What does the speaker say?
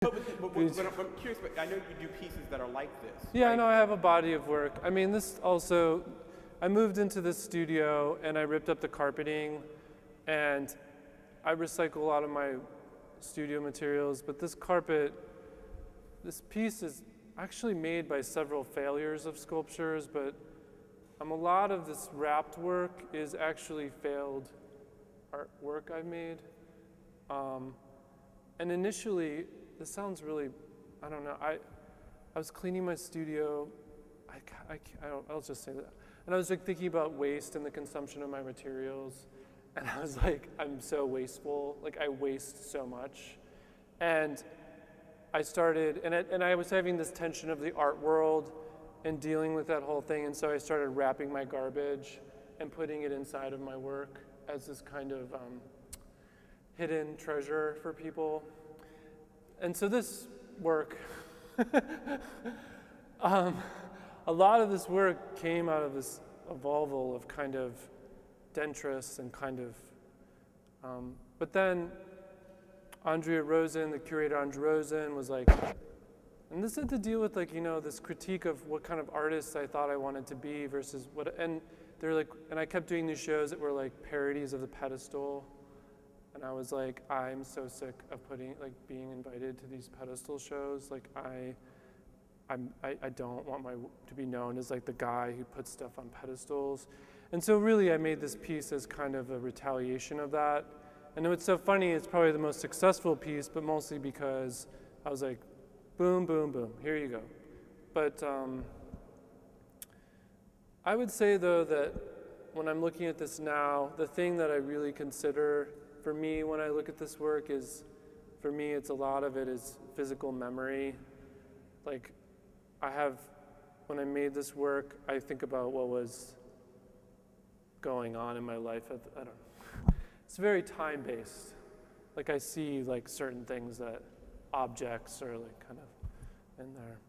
But I'm curious, but I know you do pieces that are like this. Yeah, right? no, I have a body of work. I mean, this also, I moved into this studio and I ripped up the carpeting and I recycle a lot of my studio materials, but this carpet, this piece is actually made by several failures of sculptures, but a lot of this wrapped work is actually failed artwork I've made. And initially, this sounds really, I don't know, I was cleaning my studio, I'll just say that. And I was like thinking about waste and the consumption of my materials. And I was like, I'm so wasteful, like I waste so much. And I started, and I was having this tension of the art world and dealing with that whole thing. And so I started wrapping my garbage and putting it inside of my work as this kind of hidden treasure for people. And so this work, a lot of this work came out of this evolval of kind of Dentris and kind of, but then Andrea Rosen, the curator Andrea Rosen was like, and this had to deal with like, you know, this critique of what kind of artist I thought I wanted to be versus what, and they're like, and I kept doing these shows that were like parodies of the pedestal. And I was like, I'm so sick of being invited to these pedestal shows. Like I don't want to be known as like the guy who puts stuff on pedestals. And so really I made this piece as kind of a retaliation of that. And what's so funny, it's probably the most successful piece, but mostly because I was like, boom, boom, boom, here you go. But I would say though that when I'm looking at this now, the thing that I really consider for me when I look at this work is, for me it's a lot of it is physical memory. Like when I made this work, I think about what was going on in my life. I don't know. It's very time-based. Like I see like certain things that objects are like kind of in there.